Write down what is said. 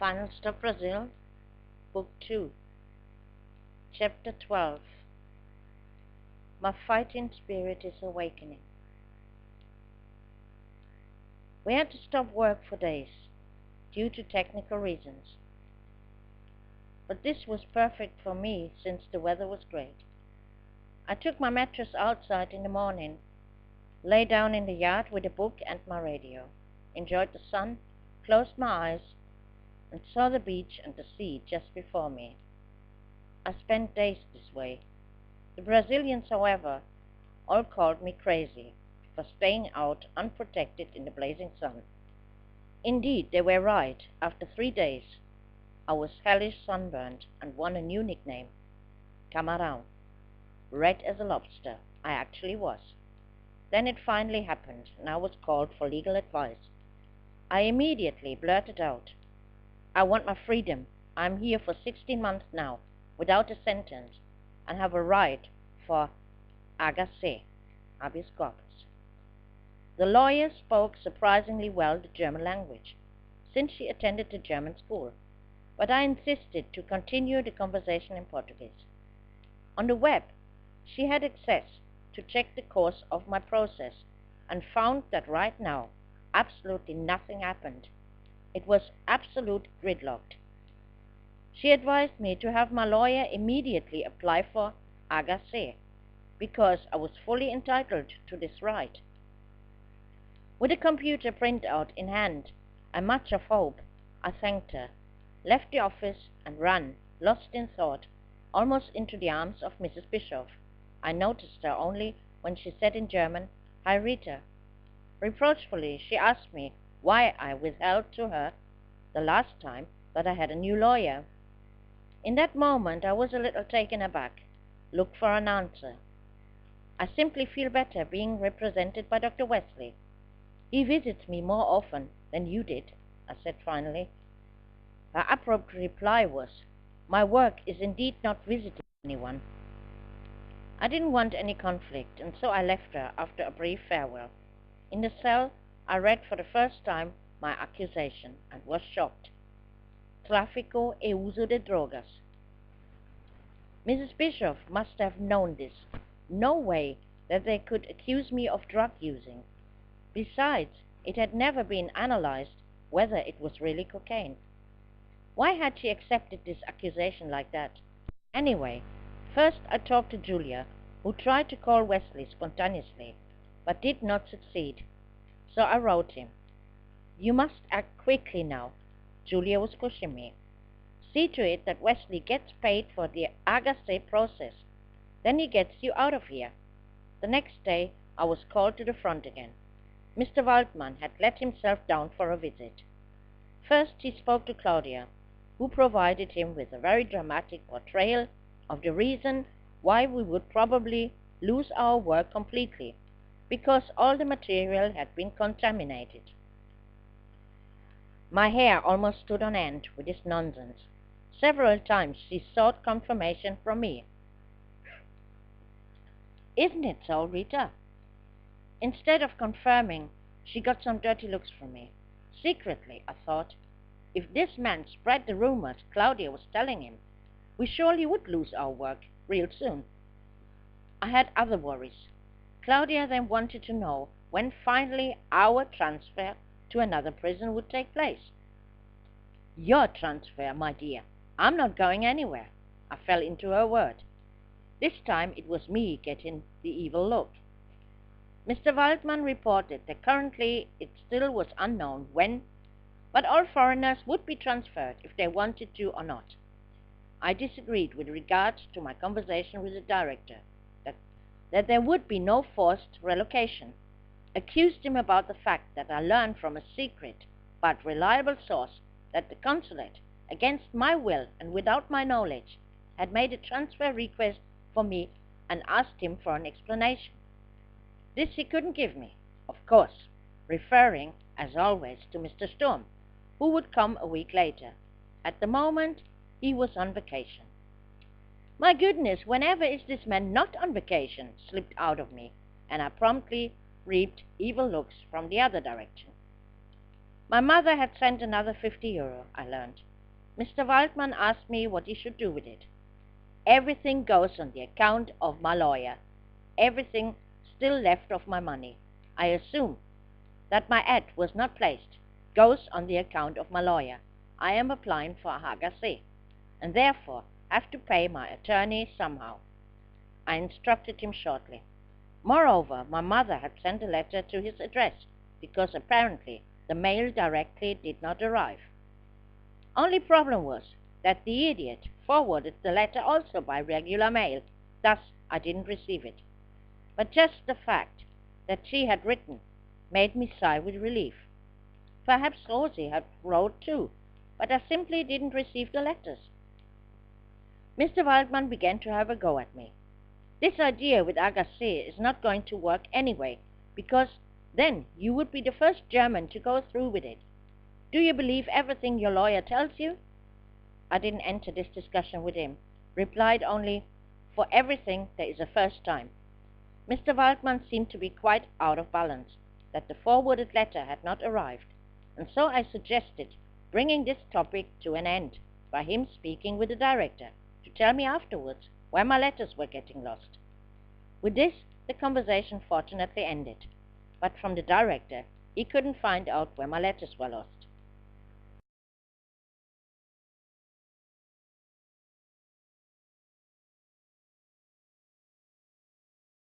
Final Stop Brazil, Book 2, Chapter 12. My fighting spirit is awakening. We had to stop work for days, due to technical reasons. But this was perfect for me, since the weather was great. I took my mattress outside in the morning, lay down in the yard with a book and my radio, enjoyed the sun, closed my eyes, and saw the beach and the sea just before me. I spent days this way. The Brazilians, however, all called me crazy for staying out unprotected in the blazing sun. Indeed, they were right. After 3 days, I was hellish sunburned and won a new nickname, Camarão. Red as a lobster, I actually was. Then it finally happened, and I was called for legal advice. I immediately blurted out, I want my freedom. I'm here for 16 months now, without a sentence, and have a right for agace, habeas corpus. The lawyer spoke surprisingly well the German language, since she attended the German school, but I insisted to continue the conversation in Portuguese. On the web, she had access to check the course of my process, and found that right now, absolutely nothing happened. It was absolute gridlocked. She advised me to have my lawyer immediately apply for agace, because I was fully entitled to this right. With a computer printout in hand and much of hope, I thanked her, left the office, and ran, lost in thought, almost into the arms of Mrs. Bischoff. I noticed her only when she said in German, "Hi, Rita." Reproachfully, she asked me why I withheld to her the last time that I had a new lawyer. In that moment, I was a little taken aback, looked for an answer. I simply feel better being represented by Dr. Wesley. He visits me more often than you did, I said finally. Her abrupt reply was, my work is indeed not visiting anyone. I didn't want any conflict, and so I left her after a brief farewell. In the cell, I read for the first time my accusation and was shocked. Tráfico e uso de drogas. Mrs. Bischoff must have known this. No way that they could accuse me of drug using. Besides, it had never been analyzed whether it was really cocaine. Why had she accepted this accusation like that? Anyway, first I talked to Julia, who tried to call Wesley spontaneously, but did not succeed. So I wrote him. You must act quickly now. Julia was pushing me. See to it that Wesley gets paid for the agace process. Then he gets you out of here. The next day I was called to the front again. Mr. Waldman had let himself down for a visit. First he spoke to Claudia, who provided him with a very dramatic portrayal of the reason why we would probably lose our work completely, because all the material had been contaminated. My hair almost stood on end with this nonsense. Several times she sought confirmation from me. Isn't it so, Rita? Instead of confirming, she got some dirty looks from me. Secretly, I thought, if this man spread the rumors Claudia was telling him, we surely would lose our work real soon. I had other worries. Claudia then wanted to know when finally our transfer to another prison would take place. Your transfer, my dear. I'm not going anywhere. I fell into her word. This time it was me getting the evil look. Mr. Waldman reported that currently it still was unknown when, but all foreigners would be transferred if they wanted to or not. I disagreed with regard to my conversation with the director, that there would be no forced relocation. Accused him about the fact that I learned from a secret but reliable source that the consulate, against my will and without my knowledge, had made a transfer request for me and asked him for an explanation. This he couldn't give me, of course, referring, as always, to Mr. Sturm, who would come a week later. At the moment, he was on vacation. My goodness, whenever is this man not on vacation? Slipped out of me, and I promptly reaped evil looks from the other direction. My mother had sent another €50, I learned, Mr. Waldman asked me what he should do with it. Everything goes on the account of my lawyer. Everything still left of my money. I assume that my ad was not placed goes on the account of my lawyer. I am applying for a Hagase, and therefore have to pay my attorney somehow. I instructed him shortly. Moreover, my mother had sent a letter to his address, because apparently the mail directly did not arrive. Only problem was that the idiot forwarded the letter also by regular mail, thus I didn't receive it. But just the fact that she had written made me sigh with relief. Perhaps Rosie had wrote too, but I simply didn't receive the letters. Mr. Waldman began to have a go at me. This idea with Agassiz is not going to work anyway, because then you would be the first German to go through with it. Do you believe everything your lawyer tells you? I didn't enter this discussion with him, replied only, for everything there is a first time. Mr. Waldman seemed to be quite out of balance, that the forwarded letter had not arrived, and so I suggested bringing this topic to an end by him speaking with the director to tell me afterwards where my letters were getting lost. With this, the conversation fortunately ended, but from the director he couldn't find out where my letters were lost.